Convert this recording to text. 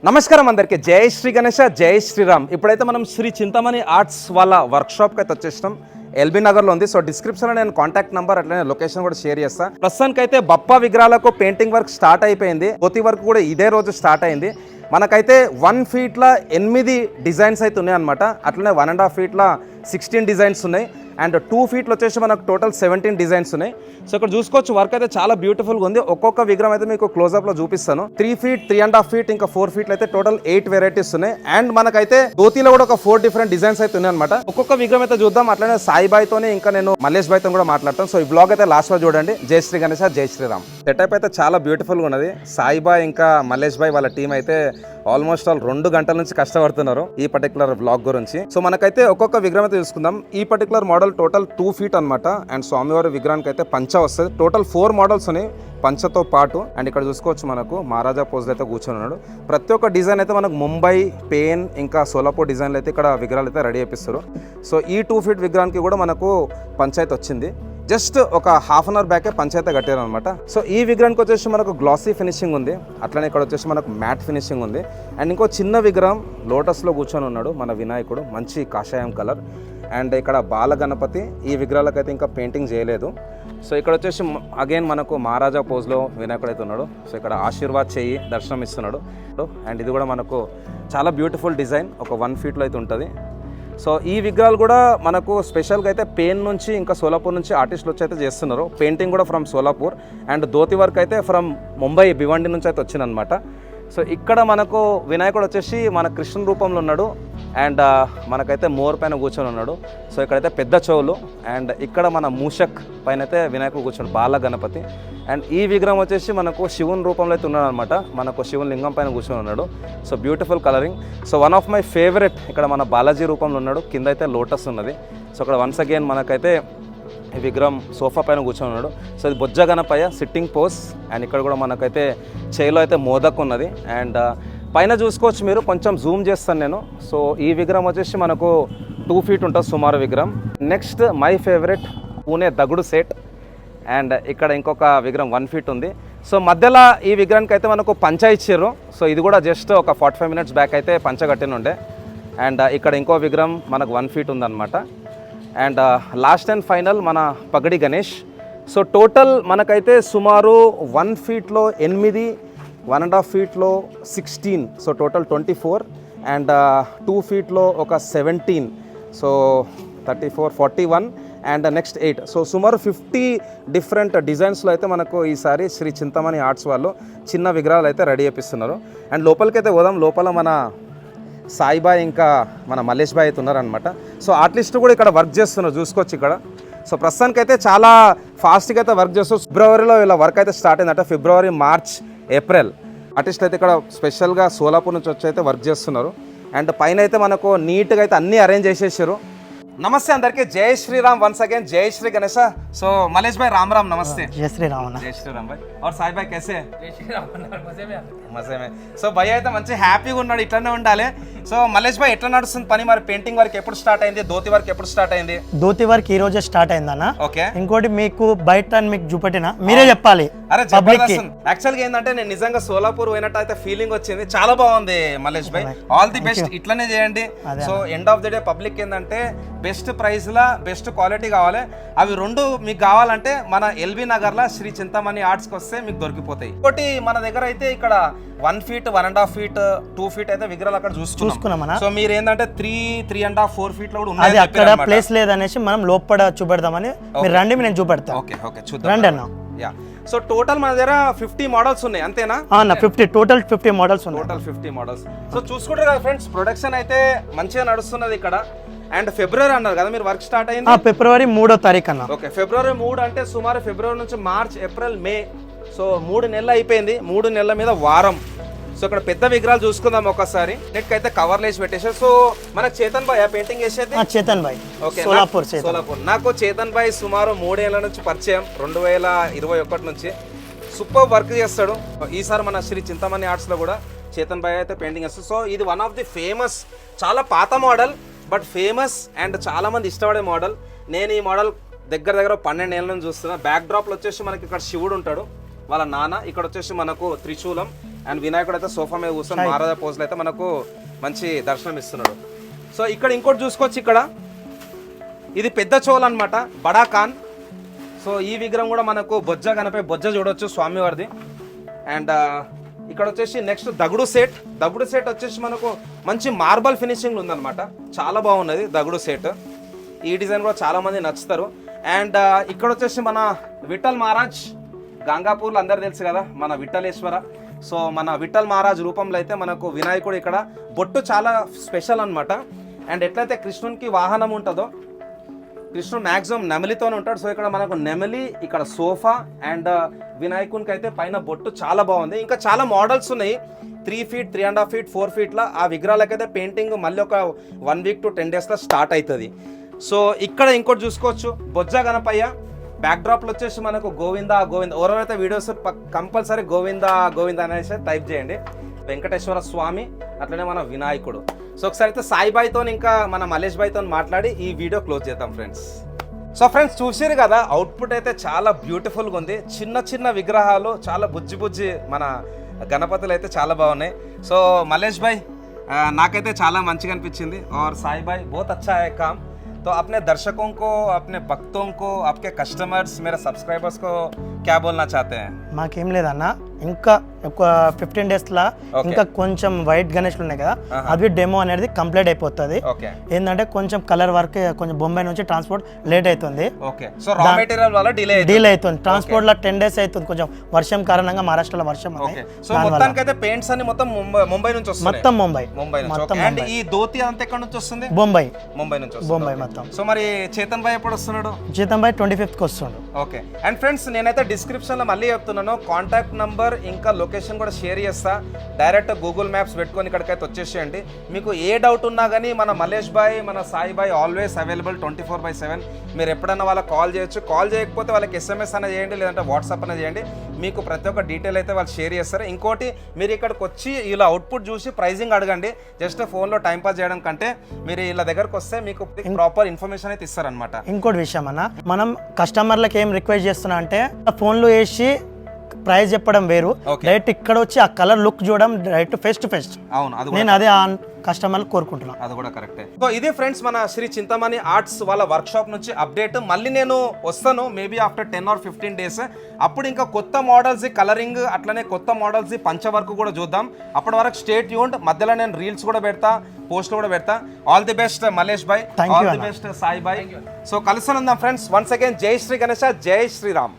నమస్కారం అందరికీ. జై శ్రీ గణేష, జై శ్రీరామ్. ఇప్పుడైతే మనం శ్రీ చింతమణి ఆర్ట్స్ వాళ్ళ వర్క్షాప్కి అయితే వచ్చేసినాం. ఎల్బీ నగర్లో ఉంది. సో డిస్క్రిప్షన్లో నేను కాంటాక్ట్ నెంబర్ అట్లనే లొకేషన్ కూడా షేర్ చేస్తాను. ప్రస్తుతానికైతే బప్పా విగ్రహాలకు పెయింటింగ్ వర్క్ స్టార్ట్ అయిపోయింది. పోతి వర్క్ కూడా ఇదే రోజు స్టార్ట్ అయింది. మనకైతే 1 ఫీట్ల 8 డిజైన్స్ అయితే ఉన్నాయి అనమాట. అట్లనే 1.5 ఫీట్ల 16 డిజైన్స్ ఉన్నాయి. అండ్ 2 ఫీట్లు వచ్చేసి మనకు టోటల్ 17 డిజైన్స్ ఉన్నాయి. సో ఇక్కడ చూసుకోవచ్చు వర్క్ అయితే చాలా బ్యూటిఫుల్గా ఉంది. ఒక్కొక్క విగ్రహం అయితే మీకు క్లోజ్అప్లో చూపిస్తాను. 3 ఫీట్, 3.5 ఫీట్, ఇంకా 4 ఫీట్లు అయితే టోటల్ 8 వెరైటీస్ ఉన్నాయి. అండ్ మనకైతే ధోతిలో కూడా ఒక 4 డిఫరెంట్ డిజైన్స్ అయితే ఉన్నాయి అనమాట. ఒక్కొక్క విగ్రహం అయితే చూద్దాం. అట్లనే సాయిబాయ్తోనే ఇంకా నేను మల్లేష్ బాయ్తో కూడా మాట్లాడతాను. సో ఈ బ్లాగ్ అయితే లాస్ట్ లో చూడండి. జై శ్రీ గణేష, జై శ్రీరామ్. సెటప్ అయితే చాలా బ్యూటిఫుల్గా ఉన్నది. సాయిబాయ్ ఇంకా మల్లేష్ బాయ్ వాళ్ళ టీం అయితే ఆల్మోస్ట్ 2 గంటల నుంచి కష్టపడుతున్నారు ఈ పర్టికులర్ బ్లాగ్ గురించి. సో మనకైతే ఒక్కొక్క విగ్రహం అయితే చూసుకుందాం. ఈ పర్టికులర్ మోడల్ టోటల్ 2 ఫీట్ అనమాట. అండ్ స్వామివారి విగ్రహానికి అయితే పంచ వస్తుంది. టోటల్ 4 మోడల్స్ ఉన్నాయి పంచతో పాటు. అండ్ ఇక్కడ చూసుకోవచ్చు మనకు మహారాజా పోజ్ అయితే కూర్చొని ఉన్నాడు. ప్రతి ఒక్క డిజైన్ అయితే మనకు ముంబై, పెయిన్, ఇంకా సోలాపూర్ డిజైన్లు అయితే ఇక్కడ విగ్రహాలు అయితే రెడీ చేపిస్తారు. సో ఈ 2 ఫీట్ విగ్రహానికి కూడా మనకు పంచాయతీ వచ్చింది. జస్ట్ ఒక హాఫ్ అన్ అవర్ బ్యాకే పంచాయతీ కట్టారు అనమాట. సో ఈ విగ్రహానికి వచ్చేసి మనకు గ్లాసీ ఫినిషింగ్ ఉంది. అట్లనే ఇక్కడ వచ్చేసి మనకు మ్యాట్ ఫినిషింగ్ ఉంది. అండ్ ఇంకో చిన్న విగ్రహం లోటస్లో కూర్చొని ఉన్నాడు మన వినాయకుడు, మంచి కాషాయం కలర్. అండ్ ఇక్కడ బాల గణపతి. ఈ విగ్రహాలకైతే ఇంకా పెయింటింగ్ చేయలేదు. సో ఇక్కడ వచ్చేసి అగైన్ మనకు మహారాజా పోజ్లో వినాయకుడు అయితే ఉన్నాడు. సో ఇక్కడ ఆశీర్వాద్ చెయ్యి దర్శనం ఇస్తున్నాడు. అండ్ ఇది కూడా మనకు చాలా బ్యూటిఫుల్ డిజైన్, ఒక 1 ఫీట్లో అయితే ఉంటుంది. సో ఈ విగ్రహాలు కూడా మనకు స్పెషల్గా అయితే పెయిన్ నుంచి ఇంకా సోలాపూర్ నుంచి ఆర్టిస్టులు వచ్చి అయితే చేస్తున్నారు. పెయింటింగ్ కూడా from Solapur. And dhoti work అయితే ఫ్రమ్ ముంబై భివండి నుంచి అయితే వచ్చిందనమాట. సో ఇక్కడ మనకు వినాయకుడు వచ్చేసి మన కృష్ణ రూపంలో ఉన్నాడు. అండ్ మనకైతే మోర్ పైన కూర్చొని ఉన్నాడు. సో ఇక్కడైతే పెద్ద చెవులు. అండ్ ఇక్కడ మన మూషక్ పైన అయితే వినాయకుడు కూర్చొని బాల గణపతి. అండ్ ఈ విగ్రహం వచ్చేసి మనకు శివుని రూపంలో అయితే ఉన్నాడు అనమాట. మనకు శివుని లింగం పైన కూర్చొని ఉన్నాడు. So beautiful colouring. So one of my favourite ఇక్కడ మన బాలాజీ రూపంలో ఉన్నాడు. కింద అయితే లోటస్ ఉన్నది. సో ఇక్కడ వన్స్ అగైన్ మనకైతే ఈ విగ్రహం సోఫా పైన కూర్చొని ఉన్నాడు. సో ఇది బొజ్జ గణపయ్య సిట్టింగ్ పోజ్. అండ్ ఇక్కడ కూడా మనకైతే చేయిలో అయితే మోదక్ ఉన్నది. అండ్ పైన చూసుకోవచ్చు మీరు, కొంచెం జూమ్ చేస్తాను నేను. సో ఈ విగ్రహం వచ్చేసి మనకు 2 ఫీట్ ఉంటుంది సుమారు విగ్రహం. Next my favourite Pune Dagdusheth. And ఇక్కడ ఇంకొక విగ్రహం 1 ఫీట్ ఉంది. సో మధ్యలో ఈ విగ్రహానికి అయితే మనకు పంచ ఇచ్చారు. సో ఇది కూడా జస్ట్ ఒక 45 మినిట్స్ బ్యాక్ అయితే పంచ కట్టిన ఉండే. అండ్ ఇక్కడ ఇంకో విగ్రహం మనకు 1 ఫీట్ ఉందన్నమాట. అండ్ లాస్ట్ అండ్ ఫైనల్ మన పగడి గణేష్. సో టోటల్ మనకైతే సుమారు 1 ఫీట్లో 8, 1.5 ఫీట్లో 16, సో టోటల్ 24. అండ్ 2 ఫీట్లో ఒక 17, సో 34, 41. And next 8. సో సుమారు 50 డిఫరెంట్ డిజైన్స్లో అయితే మనకు ఈసారి శ్రీ చింతమణి ఆర్ట్స్ వాళ్ళు చిన్న విగ్రహాలు అయితే రెడీ చేపిస్తున్నారు. అండ్ లోపలికి అయితే పోదాం. లోపల మన సాయిబాయ్ ఇంకా మన మల్లేష్ బాయ్ అయితే ఉన్నారనమాట. సో ఆర్టిస్ట్ కూడా ఇక్కడ వర్క్ చేస్తున్నారు, చూసుకోవచ్చు ఇక్కడ. సో ప్రస్తుతానికి అయితే చాలా ఫాస్ట్గా అయితే వర్క్ చేస్తారు. ఫిబ్రవరిలో ఇలా వర్క్ అయితే స్టార్ట్ అయిందట. ఫిబ్రవరి, మార్చ్, ఏప్రిల్ ఆర్టిస్ట్ అయితే ఇక్కడ స్పెషల్గా సోలాపూర్ నుంచి వచ్చి అయితే వర్క్ చేస్తున్నారు. అండ్ పైన అయితే మనకు నీట్గా అయితే అన్నీ అరేంజ్ చేసేసారు. నమస్తే అందరికీ. జై శ్రీరామ్ వన్స్ అగైన్. జై శ్రీ గణేష. సో మలేష్ భాయ్ రామ్ రామ్. నమస్తే. जय श्री राम. జై శ్రీరామ్ భాయ్. और సాయి భాయ్ कैसे? जय श्री राम. మజే మే. సో భయ్ అయితే మంచి హ్యాపీగా ఉన్నాడు, ఇట్లనే ఉండాలి. సో మల్లేష్ భాయ్ ఎట్లా నడుస్తుంది పని? మరి పెయింటింగ్ వర్క్ ఎప్పుడు స్టార్ట్ అయింది? ధోతి వర్క్ ఎప్పుడు స్టార్ట్ అయింది? ధోతి వర్క్ ఈ రోజే స్టార్ట్ అయిందన్న. ఓకే. ఇంకోటి మీకు బయట మీకు చూపెట్టిన మీరే చెప్పాలి. అరే పబ్లిక్ కి యాక్చువల్ గా ఏంటంటే నేను నిజంగా సోలాపూర్ పోయినట్టు అయితే ఫీలింగ్ వచ్చింది. చాలా బాగుంది మల్లేష్ భాయ్. ఆల్ ది బెస్ట్, ఇట్లనే చేయండి. So end of the day public ఏంటంటే బెస్ట్ ప్రైస్ లా బెస్ట్ క్వాలిటీ కావాలి. అవి రెండు మీకు కావాలంటే మన ఎల్బీ నగర్ లా శ్రీ చింతమణి ఆర్ట్స్ కి వస్తే మీకు దొరికిపోతాయి. ఇంకోటి మన దగ్గర అయితే ఇక్కడ 1 ఫీట్, 1.5 ఫీట్, 2 ఫీట్ అయితే విగ్రహాలు అక్కడ చూసుకున్నాం. సో మీరు ఏంటంటే 3, 3.5, 4 ఫీట్ లో కూడా ఉన్నాయి. అక్కడ ప్లేస్ లేదనేసి మనం లోపల చూపెడదామని మీరు రండి, నేను చూపెడతాను. ఓకే ఓకే చూద్దాం రండి అన్న. యా. సో టోటల్ మన దగ్గర 50 మోడల్స్ ఉన్నాయి, అంతేనా? అన్న 50 టోటల్ 50 మోడల్స్ ఉన్నాయి. Total 50 models. సో చూసుకుంటారు కదా ఫ్రెండ్స్, ప్రొడక్షన్ అయితే మంచిగా నడుస్తున్నది ఇక్కడ. అండ్ ఫిబ్రవరి అన్నారు కదా మీరు వర్క్ స్టార్ట్ అయింది? ఫిబ్రవరి 3వ తారీఖు అన్న. ఓకే. ఫిబ్రవరి 3 అంటే సుమారు ఫిబ్రవరి నుంచి మార్చ్, ఏప్రిల్, మే. సో 3 నెలలు అయిపోయింది. 3 నెలల మీద వారం. సో ఇక్కడ పెద్ద విగ్రహాలు చూసుకుందాం ఒకసారి. నెట్ అయితే కవర్లు వేసి పెట్టేసారు. సో మనకు చేతన్ భాయ్ పెయింటింగ్ వేసేది? చేతన్ భాయ్. ఓకే. సోలాపూర్. నాకు చేతన్ భాయ్ సుమారు 3 ఏళ్ల నుంచి పరిచయం, 2021 నుంచి. సూపర్ వర్క్ చేస్తాడు. ఈసారి మన శ్రీ చింతమణి ఆర్ట్స్ లో కూడా చేతన్ భాయ్ అయితే పెయింటింగ్ వేస్తాడు. సో ఇది వన్ ఆఫ్ ది ఫేమస్, చాలా పాత మోడల్ బట్ ఫేమస్ అండ్ చాలా మంది ఇష్టపడే మోడల్. నేను ఈ మోడల్ దగ్గర 12 ఏళ్ళ నుంచి చూస్తున్నా. బ్యాక్ డ్రాప్లో వచ్చేసి మనకి ఇక్కడ శివుడు ఉంటాడు, వాళ్ళ నాన్న. ఇక్కడ వచ్చేసి మనకు త్రిశూలం, అండ్ వినాయకుడు అయితే సోఫా మీద కూర్చొని మహారాజా పోజ్లో అయితే మనకు మంచి దర్శనం ఇస్తున్నాడు. సో ఇక్కడ ఇంకోటి చూసుకోవచ్చు, ఇక్కడ ఇది పెద్ద చోల్ అనమాట, బడా ఖాన్. సో ఈ విగ్రహం కూడా మనకు బొజ్జ గణపతి బొజ్జ చూడొచ్చు స్వామివారిది. అండ్ ఇక్కడ వచ్చేసి నెక్స్ట్ దగుడు సెట్ వచ్చేసి మనకు మంచి మార్బల్ ఫినిషింగ్ ఉందన్నమాట, చాలా బాగున్నది దగుడు సెట్. ఈ డిజైన్ కూడా చాలా మంది నచ్చుతారు. అండ్ ఇక్కడ వచ్చేసి మన విఠల్ మహారాజ్, గంగాపూర్లో అందరు తెలుసు కదా మన విఠలేశ్వర. సో మన విఠల్ మహారాజ్ రూపంలో అయితే మనకు వినాయకుడు ఇక్కడ బొట్టు చాలా స్పెషల్ అనమాట. అండ్ ఎట్లయితే కృష్ణునికి వాహనం ఉంటుందో, కృష్ణుడు మ్యాక్సిమం నెమలితోనే ఉంటాడు. సో ఇక్కడ మనకు నెమలి, ఇక్కడ సోఫా, అండ్ వినాయకునికి అయితే పైన బొట్టు చాలా బాగుంది. ఇంకా చాలా మోడల్స్ ఉన్నాయి, 3 feet, 3.5 feet, 4 feetలా. ఆ విగ్రహాలకైతే పెయింటింగ్ మళ్ళీ ఒక 1 week to 10 daysలో స్టార్ట్ అవుతుంది. సో ఇక్కడ ఇంకోటి చూసుకోవచ్చు, బొజ్జ గణపయ్య. బ్యాక్ డ్రాప్లో వచ్చేసి మనకు గోవింద ఎవరైతే వీడియోస్ కంపల్సరీ గోవింద అనేసి టైప్ చేయండి. వెంకటేశ్వర స్వామి, అట్లనే మన వినాయకుడు. సో ఒకసారి అయితే సాయిబాయితో ఇంకా మన మలేష్ బాయ్తో మాట్లాడి ఈ వీడియో క్లోజ్ చేద్దాం ఫ్రెండ్స్. సో ఫ్రెండ్స్ చూసారు కదా, అవుట్పుట్ అయితే చాలా బ్యూటిఫుల్గా ఉంది. చిన్న విగ్రహాలు, చాలా బుజ్జి మన గణపతులు అయితే చాలా బాగున్నాయి. సో మలేష్ భాయ్ నాకైతే చాలా మంచిగా అనిపించింది. और साई भाई बहुत अच्छा है काम. तो अपने दर्शकों को, अपने भक्तों को, आपके कस्टमर्स, मेरे सब्सक्राइबर्स को क्या बोलना चाहते हैं? మాకేం లేదన్న, ఇంకా ఒక 15 daysలో ఇంకా కొంచెం వైట్ గణేష్లు ఉన్నాయి కదా, అది డెమో అనేది కంప్లీట్ అయిపోతుంది. ఓకే, ఏంటంటే కొంచెం కలర్ వర్క్ కొంచెం బొంబాయి నుంచి ట్రాన్స్పోర్ట్ లేట్ అవుతుంది. ఓకే. సో రా మెటీరియల్ వల్ల డిలే అవుతుంది. ట్రాన్స్పోర్ట్ లో 10 days అవుతుంది, కొంచెం వర్షం కారణంగా మహారాష్ట్రలో వర్షం. ఓకే. సో మొత్తానికి అయితే పెయింట్స్ అన్ని మొత్తం ముంబై నుంచి వస్తాయి. మొత్తం ముంబై నుంచి. ఓకే. అండ్ ఈ ధోతి అంతా ఎక్కడ నుంచి వస్తుంది? ముంబై నుంచి వస్తుంది. ముంబై మొత్తం. సో మరి చేతన్ భాయ్ ఎప్పుడు వస్తున్నాడు? చేతన్ భాయ్ 25th కి వస్తున్నాడు. ఓకే. అండ్ ఫ్రెండ్స్ నేనైతే డిస్క్రిప్షన్ లో మళ్ళీ చెప్తున్నాను, కాంటాక్ట్ నంబర్ ఇంకా లొకేషన్ కూడా షేర్ చేస్తా. డైరెక్ట్ గూగుల్ మ్యాప్స్ పెట్టుకొని ఇక్కడికైతే వచ్చేసేయండి. మీకు ఏ డౌట్ ఉన్నా కానీ మన మలేష్ భాయ్, మన సాయి భాయ్ ఆల్వేస్ అవైలబుల్ 24/7. మీరు ఎప్పుడైనా వాళ్ళకి కాల్ చేయొచ్చు. కాల్ చేయకపోతే వాళ్ళకి SMS అనేది చేయండి, లేదంటే వాట్సాప్ అనేది చేయండి. మీకు ప్రతి ఒక్క డీటెయిల్ అయితే వాళ్ళు షేర్ చేస్తారు. ఇంకోటి, మీరు ఇక్కడికి వచ్చి ఇలా అవుట్పుట్ చూసి ప్రైజింగ్ అడగండి. జస్ట్ ఫోన్లో టైంపాస్ చేయడం కంటే మీరు ఇలా దగ్గరకు వస్తే మీకు ప్రాపర్ ఇన్ఫర్మేషన్ అయితే ఇస్తారనమాట. ఇంకోటి విషయం అన్న, మనం కస్టమర్లకు ఏం రిక్వెస్ట్ చేస్తున్నా అంటే, ఫోన్లో వేసి ప్రైస్ చెప్పడం వేరు, డైరెక్ట్ ఇక్కడ వచ్చి ఆ కలర్ లుక్ చూడడం డైరెక్ట్ ఫేస్ టు ఫేస్. అవును, అది నేను అదే కస్టమర్లు కోరుకుంటున్నాను. అది కూడా కరెక్టే. సో ఇది ఫ్రెండ్స్ మన శ్రీ చింతమణి ఆర్ట్స్ వాళ్ళ వర్క్షాప్ నుంచి అప్డేట్. మళ్ళీ నేను వస్తాను మేబీ ఆఫ్టర్ 10 or 15 days. అప్పుడు ఇంకా కొత్త మోడల్స్ కలరింగ్, అట్లనే కొత్త మోడల్స్ పంచ వర్క్ కూడా చూద్దాం. అప్పటి వరకు స్టే ట్యూన్డ్. మధ్యలో నేను రీల్స్ కూడా పెడతా, పోస్ట్ కూడా పెడతా. ఆల్ ది బెస్ట్ మలేష్ భాయ్, ఆల్ ది బెస్ట్ సాయి భాయ్. సో కలిసి ఉందాం ఫ్రెండ్స్. వన్స్ అగైన్ జై శ్రీ గణేశ, జై శ్రీరామ్.